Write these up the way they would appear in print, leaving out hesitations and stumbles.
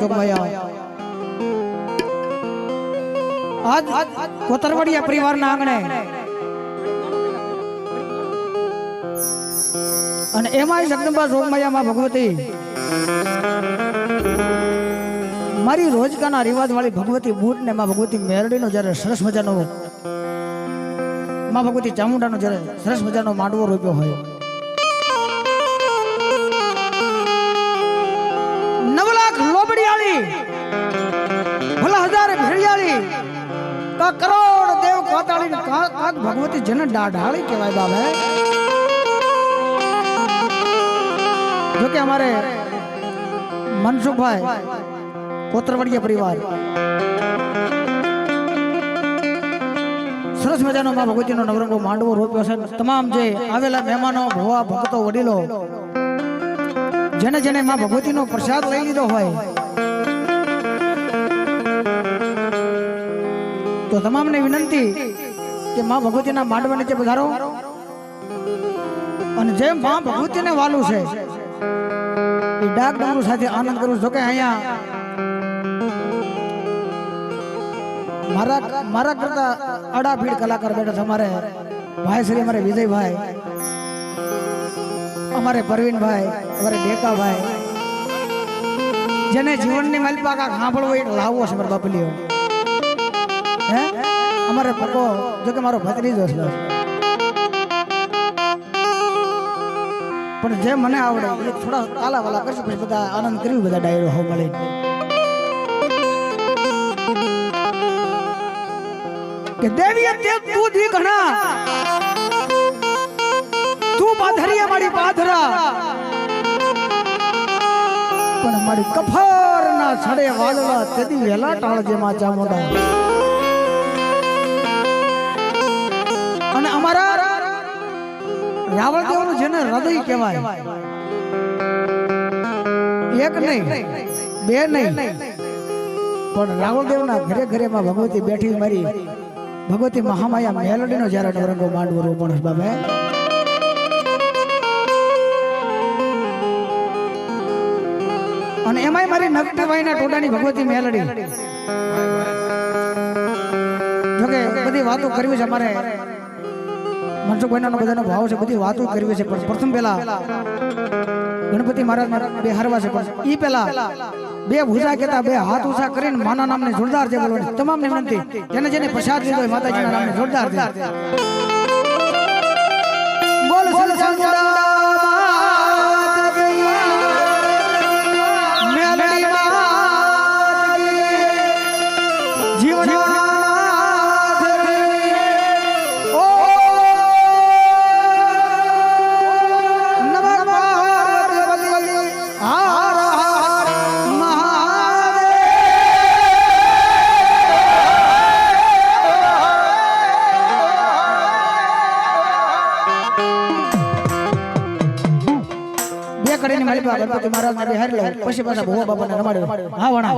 જોગમાયા આજ કોતરવડિયા પરિવારના આંગણે અને એમાં જગદંબા જોગમાયા માં ભગવતી મારી રોજકાના રિવાજ વાળી ભગવતી બૂટ ને માં ભગવતી મેરડીનો જ્યારે સરસ મજાનો માં ભગવતી ચામુંડાનો જ્યારે સરસ મજાનો માંડવો રોપ્યો હોય, 9 લાખ લોબડિયાળી ભલા હજાર ભેળિયાળી કા કરોડ દેવ કાતાળી કાક ભગવતી જન ડાઢાળી કહેવાય બાબે. જો કે અમારે મનસુખભાઈ કોતરવડિયા પરિવાર સરસ મજાનો માં ભગવતીનો નવરંગો માંડવો રોપ્યો છે. તમામ જે આવેલા મહેમાનો ભવા ભક્તો વડીલો જેને જેને માં ભગવતીનો પ્રસાદ લઈ લીધો હોય તો તમામને વિનંતી કે માં ભગવતીના માંડવા નીચે પધારો અને જેમ માં ભગવતીને વાલું છે એ ડાક ડમરૂ સાથે આનંદ કરું. જો કે અહીંયા મારા કરતા અડા ભીડ કલાકાર બેઠા છે. અમારે ભાઈ શ્રી અમારે વિજયભાઈ, અમારે પરવીનભાઈ, અમારે ડેકાભાઈ, જેને જીવનની મલપાકા સાંભળવો એ લાવવો છે મારા બાપલીઓ. હે અમારે પકો જો કે મારો ભત્રીજો છે પણ જે મને આવડે એ થોડા તાલા વાલા કરશું પછી બધા આનંદ કર્યું બધા ડાયરો હો મળી. કે દેવીએ તે તું દી ઘણા તું પાધરિયા મારી પાધરા પણ મારી કફર ના છડે વાલવા તેદી વેલા ટાળજે માં ચામુંડા. અને અમારા રાવણદેવનું જેને હૃદય કહેવાય, એક નહીં બે નહીં પણ રાવણદેવના ઘરે ઘરે માં ભગવતી બેઠી મારી ભગવતી મહામાયા મેલડીનો જ્યારે નવરંગો માંડવો રોપણ બાબે. અને એમાંય મારી નગટીભાઈના ટોડાની ભગવતી મેલડી. જોકે બધી વાતો કરવી છે અમારે મનસુખભાઈનો બધાનો ભાવ છે, બધી વાતો કરવી છે પણ પ્રથમ પહેલા ગણપતિ મહારાજ બે હારવા છે. પણ ઈ પહેલા બે ભૂજા કેતા બે હાથ ઊંચા કરીને માના નામને જોરદાર છે બોલવાની તમામને વિનંતી. જેને જેને પ્રસાદ લીધો હોય માતાજીના નામને જોરદાર છે. બોલ બોલ ચામુંડા મેલડી માત જીવન ગણપતિ મહારાજ ને બિહારી લે પછી પાછા ભોવા બાપાને રમાડ્યો. હા વણા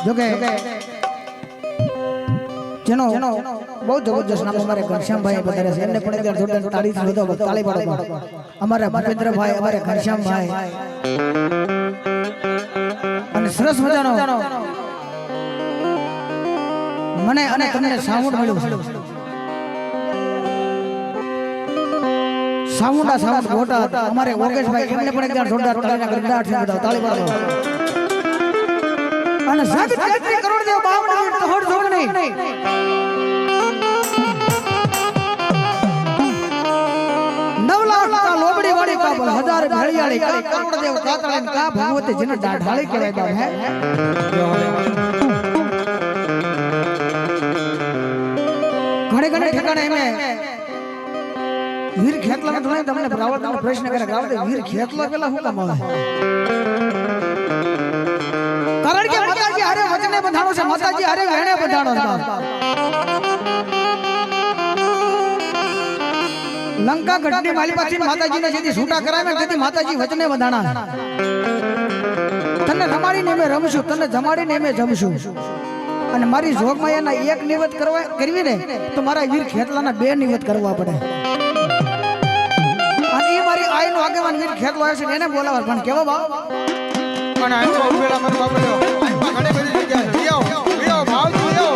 જોકે જેનો બહુ જબરજસ્ત નામ અમારે ઘનશ્યામભાઈ વધારે છે એમને પણ એકવાર જોરદાર તાળીથી વધો તાળી પાડો અમારા ભૂપેન્દ્રભાઈ અમારે ઘનશ્યામભાઈ અને સરસ મજાનો મને અને તમને સાઉન્ડ મળ્યું છે સાઉન્ડ મોટા હતા અમારે ઓગેશભાઈ એમને પણ એકવાર જોરદાર તાળીના ગરડાથી વધો તાળી પાડો અને સાગર 33 કરોડ દેવ 52 મિનિટ તો હોડ જોગ નહીં લોબડી વાળી કા હજાર ભેળિયાળી કા કરોડ દેવ કાતળે કા ભગવતી જેને ઢાળી કહેવાય બાપ હે ઘણે ઘણે ઠેકાણે એમે વીર ખેતલાનો ધોણે તમને બ્રાવળનો પ્રશ્ન કરે ગાવ દે વીર ખેતલો પેલા હું કામ આવે કારણ કે માતાજી હારે વચને બંધાણો છે માતાજી હારે વેણે બંધાણો છે લંકા ગઢની માલિપાથી માતાજીને જેથી છૂટા કરાવે તેથી માતાજી વચને બંધાણા તને રમાડીને અમે રમશું તને જમાડીને અમે જમશું અને મારી જોગમાં એના એક નિવેદ કરવી ને તો મારા વીર ખેતલાના 2 નિવેદ કરવા પડે અને એ મારી આઈનો આગેવાન વીર ખેતલો આવે છે એને બોલાવવા પણ કેવો ભાવ પણ આઈનો ઉભેલા મને બાપડ્યો આઈમાં ઘણી બધી જગ્યાએ વિયો વિયો ભાવ વિયો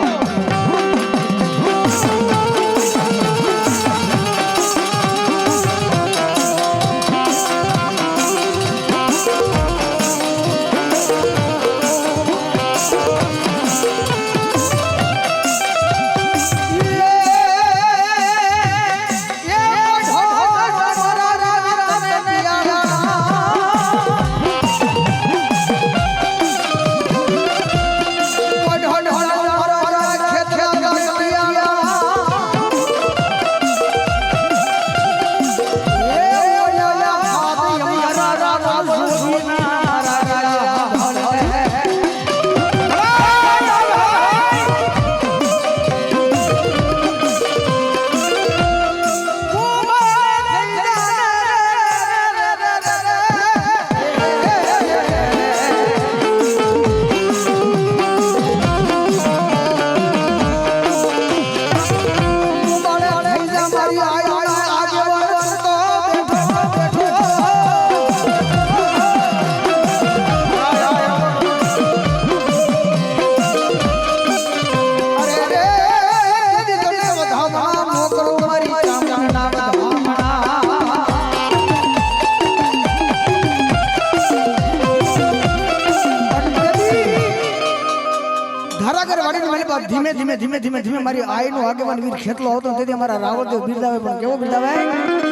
ધીમે ધીમે ધીમે ધીમે ધીમે મારી આઈનો આગેવાન વીર ખેતલો આવતો તેથી અમારા રાવળદેવ બિરદાવે પણ કેવો બિરદાવે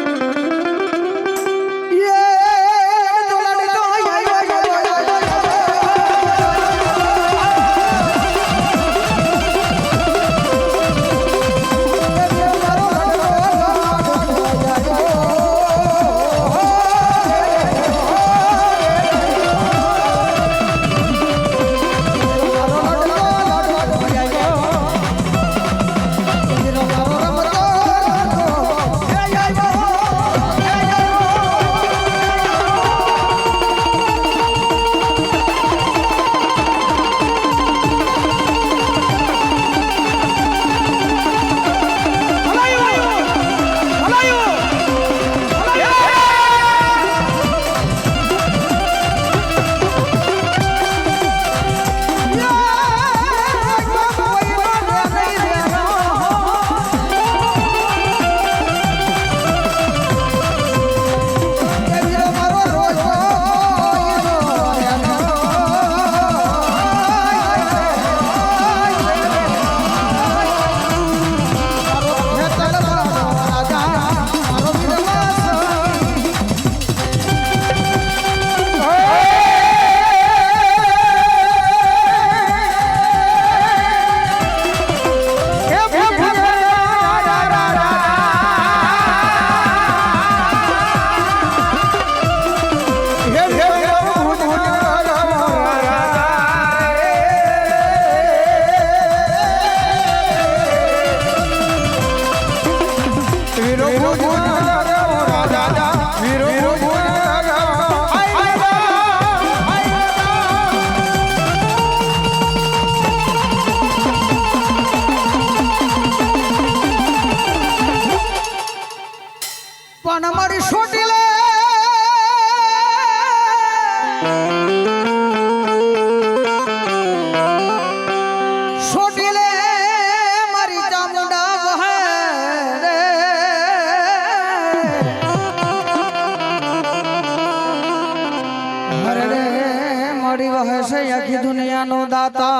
મારી વહશે આખી દુનિયાનો દાતા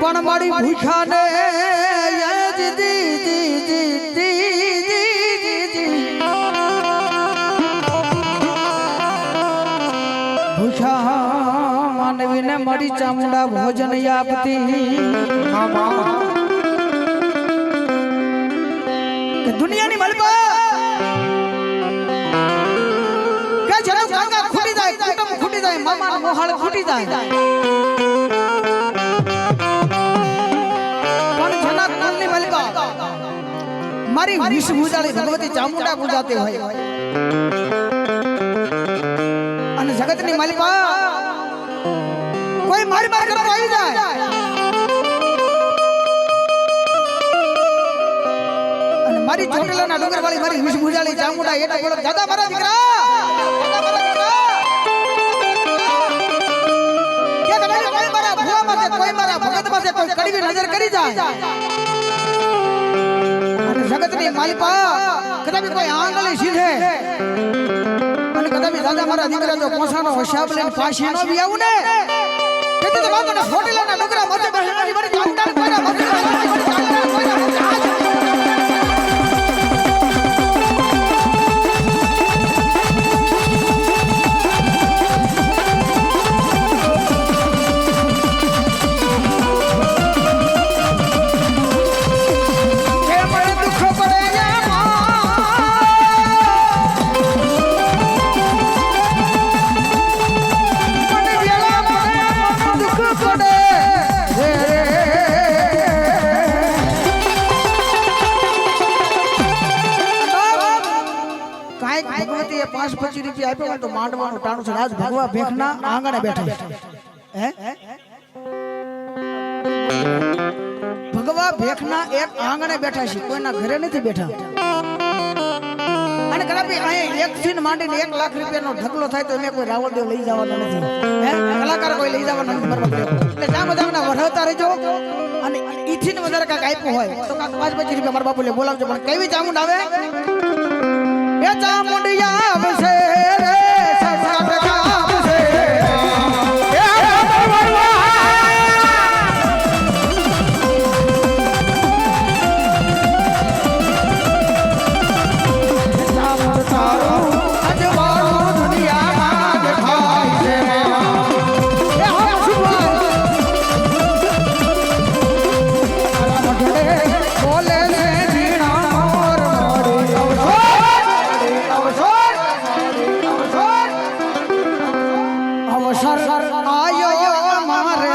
પણ મારી ભૂખાને ભૂખા માનવીને મારી ચામુંડા ભોજન આપતી દુનિયાની મલબા કે જરા કાકા ખૂટી જાય કુટુંબ ખૂટી જાય મામાનો મોહાળ ખૂટી જાય પણ જના કુલની મલબા મારી વિષ પૂજાળી ભગવતી ચામુંડા પૂજાતી હોય અને જગતની મલબા કોઈ મારી બાર કરવા આવી જાય મારી ચોટીલાના ડુંગરવાળી મારી વિષ ભૂજાળી ચામુંડા એટલે બોલો દાદા મારા દીકરા કે તમે કોઈ મારા ભુવા માટે કોઈ મારા ભગત માટે કોઈ કડવી નજર કરી જાય અને જગતની માલિપા કદાપી કોઈ આંગળી સીધે અને કદાપી દાદા મારા દીકરા જો પોસાનો હિસાબ લઈને પાછી ન બી આવું ને તેથી તો બાપના ચોટીલાના ડુંગરા મોટે બહેનાની મારી ચામુંડા કોઈના મોટે ₹5-25 આપ્યો તો માંડવાનું ટાણું છે આજ ભગવા ભેખના આંગણે બેઠા હે ભગવા ભેખના એક આંગણે બેઠા છે કોઈના ઘરે નથી બેઠા અને કદાપી અહીં એક થી માંડીને ₹1 લાખ નો ઢગલો થાય તો મેં કોઈ રાવળદેવ લઈ જવાના નથી હે કલાકાર કોઈ લઈ જવાના નથી બરાબર એટલે જ્યાં બધાના વઢાવતા રહેજો અને ઈથી ને વધારે કાંઈક આપ્યું હોય તો કાંઈક ₹5-25 મારા બાપુને બોલાવજો પણ કેવી ચામુંડ આવે એ ચામુંડિયા આવશે રે સસા બેઠા આવશે એ ચામુંડ તારું અજવાળું દુનિયામાં દેખાય છે એ હમ સુભાઈ બોલે છે જીણા મોર અવસર આયો મારે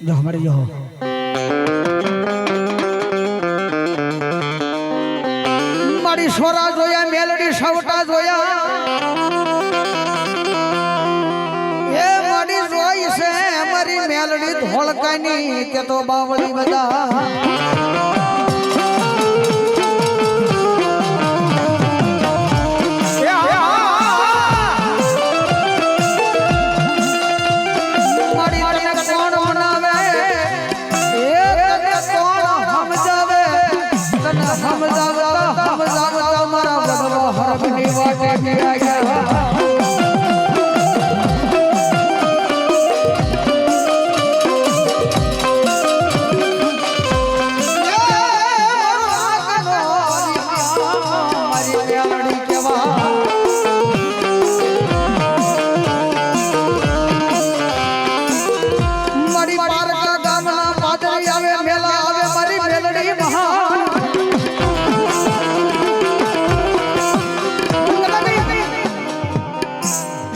જો હમારે જો મારી સોરા જોયા મેલડી સવટા જોયા એ મારી જોઈ છે મારી મેલડી ધોળકાની તે તો બાવળી બધા મારા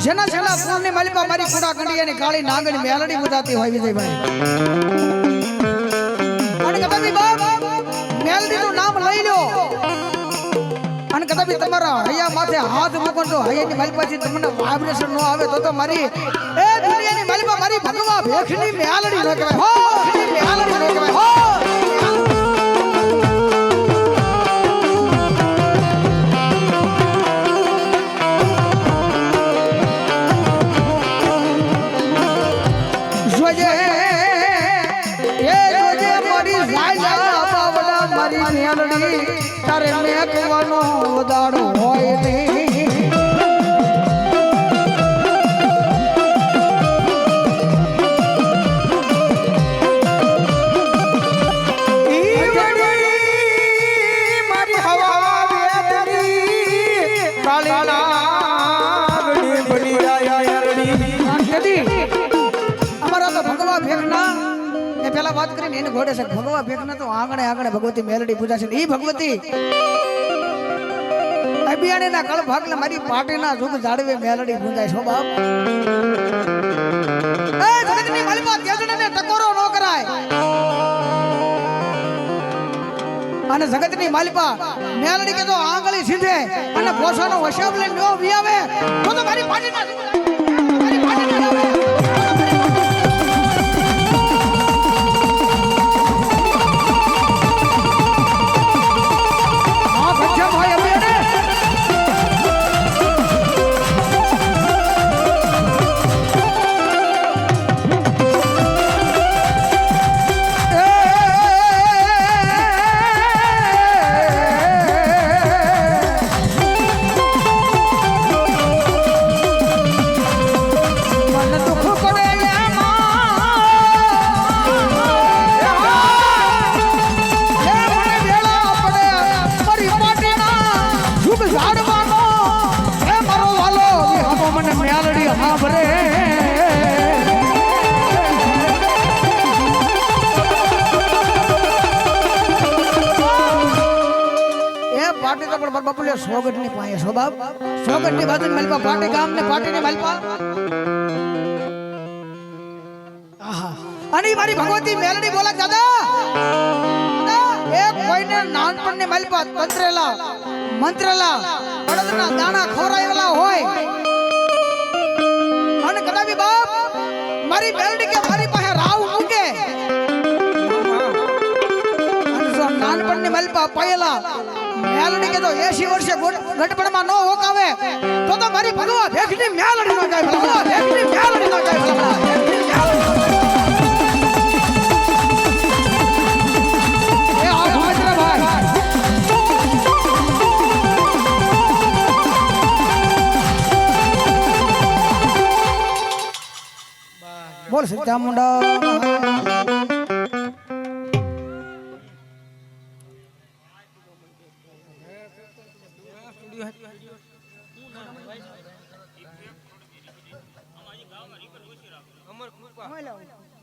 જેના છેલ્લા પૂર્ણિ માલિકા મારી કુડા કંડિયાની કાળી નાગણી મેલડી બુજાતી હોય વિજયભાઈ અને કદાપી બાપ મેલડી નું નામ લઈ લો અને કદાપી તમારા હૈયા માથે હાથ મૂકો તો હૈયાની માલિકાથી તમને વાઇબ્રેશન ન આવે તો મારી એ દુનિયાની માલિકા મારી ભગવા ભેખની મેલડી ન કહેવાય હો મેલડી ન કહેવાય હો તારે મેકવાનો દાડો હોય મારી હવા અમારા તો ભગવા ભેગના પેલા વાત કરીને એને ઘોડે છે ભગવા ભેગના તો આંગણે આંગણે ભગવતી મેલડી પૂજા છે ઈ ભગવતી અભિયાણીના કળ ભાગલે મારી પાટીના જુગ જાળવે મેલડી પૂજાય છો બાપ એ જગતની માલિકા તેજણને ટકોરો ન કરાય અને જગતની માલિકા મેલડી કે તો આંગળી સીધે અને પોસાનો વશાબ લઈને નો વિયાવે તો મારી પાટીના મારી પાટીના સોગટની પાએ સ્વભાવ સોગટની બાજુ મલપા પાટી ગામ ને પાટીની મલપા આહા અને મારી ભગવતી મેલડી બોલા દાદા એક કોઈને નાનપણની મલપા તંત્રેલા મંત્રેલા બળદના દાણા ખવરાયેલા હોય અને કદાપી બાપ મારી મેલડી કે મારી પાસે રાવ મૂકે અને જો નાનપણની મલપા પાયેલા મેલડી કે તો 80 વર્ષે ગઢપણમાં નો હોકાવે તો મારી ભગવા ભેખની મેલડી નો જાય ભગવા ભેખની મેલડી નો જાય ભગવા ભેખની મેલડી એ આ ભાઈરા ભાઈ બોલ સચ્ચા મુંડા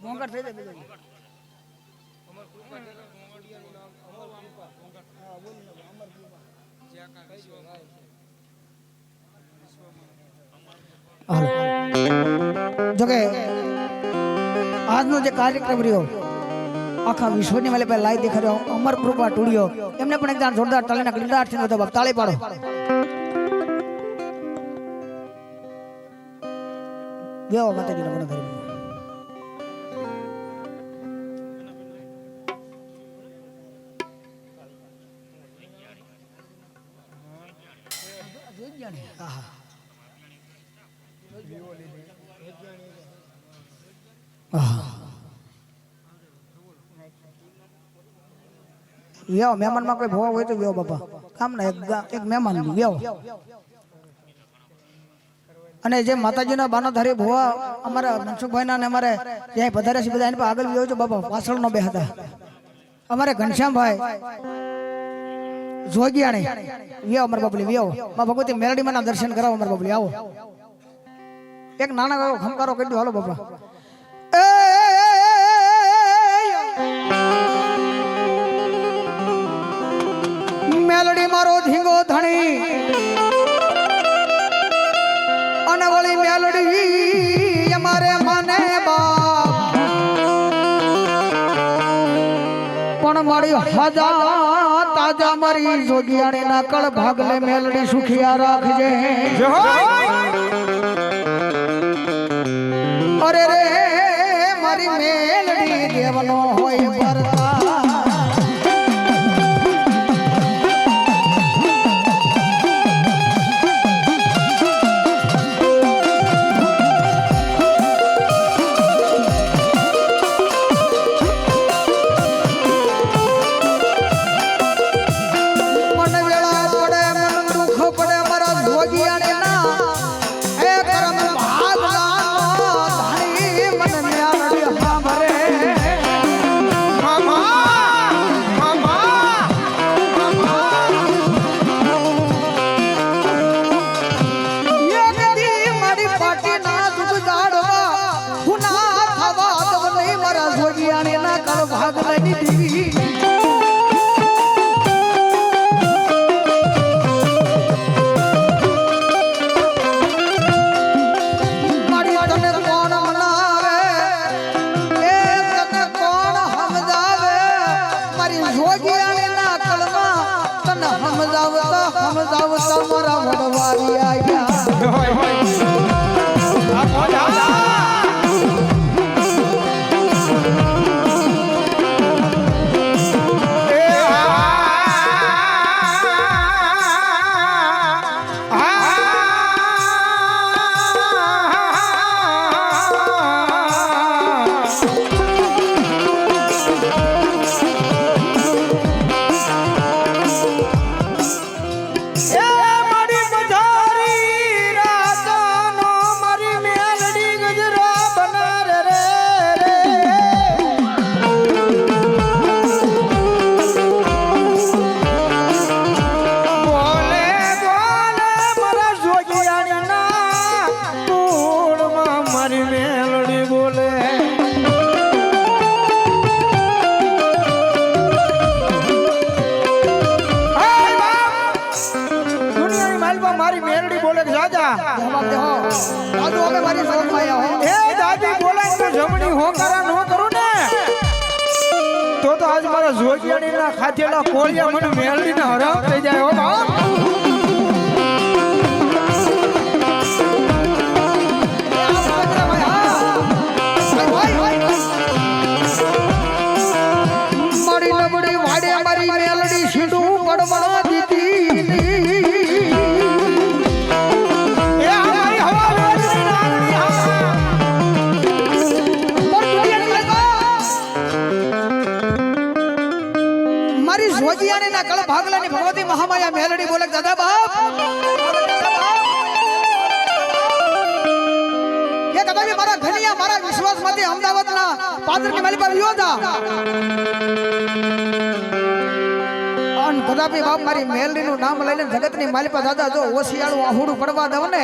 મોંઘા થઈ જાય જોકે આજનો જે કાર્યક્રમ રહ્યો આખા વિશ્વની વાલે પર લાઈ દેખાડ્યો અમર કૃપા ટુડિયો એમને પણ એકદમ જોરદાર તાળીના ગળગડાટ થી બધા તાળી પાડો ગયો માતાજીના મને ધરી વ્યો મહેમાન માં કોઈ ભોવા હોય તો વ્યો બાપા કામ ના એક મહેમાન વ્યો અને જે માતાજીના બાનાધારી ભોવા અમારા મનસુખભાઈ ના ને અમારે ત્યાં પધાર્યા છે બધા એની પર આગળ વ્યો છો બાપા પાછળ નો બે હતા અમારે ઘનશ્યામભાઈ જોગિયાણી વ્યો અમારા બાપલી વ્યો માં ભગવતી મેલડી માં દર્શન કરાવો અમારા બાપલી આવો એક નાના એવો ખમકારો કરી દો હાલો બાપા મેલડી મારો ધીંગો ધણી અને વળી મેલડી અમારે મને બાપ પણ મારી હજા તાજા મારી જોગિયાણી ના કળ ભાગલે મેલડી સુખિયા રાખજે અરે રે મારી મેલડી દેવનો હોય ભરતા મારા વડવારી જોગિયાણીના ખાધેલા કોળિયા મને મેલડીને હરામ થઈ જાય હો બાપ મારી નબળી વાડે મારી મેલડી સીધું પડવા દીધી જોગિયાણી ના કળ ભાગલાની ભગવતી મહામાયા મેલડી બોલે દાદા બાપ કે કદાચ મારા ઘનિયા મારા વિશ્વાસમાંથી અમદાવાદના પાદરની માલી પર યોધા અન કદાપી બાપ મારી મેલડીનું નામ લઈને જગતની માલી પર દાદા જો ઓશિયાળું આહુડું પડવા દઉં ને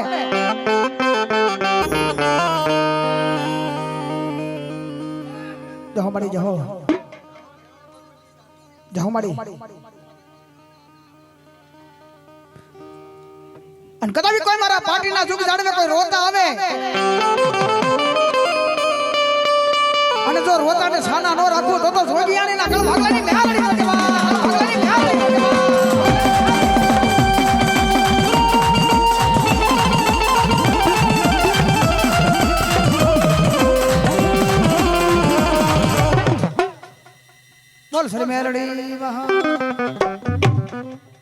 જહો મારી જહો જાઓ માડી અને કદાચ કોઈ મારા પાર્ટીના જુગ જાણવે કોઈ રોતા આવે અને જો રોતાને છાના નો રાખવું તો જોગિયાણીના કળ ભાગલાની મેલડી બોલ સર મેલડી મહા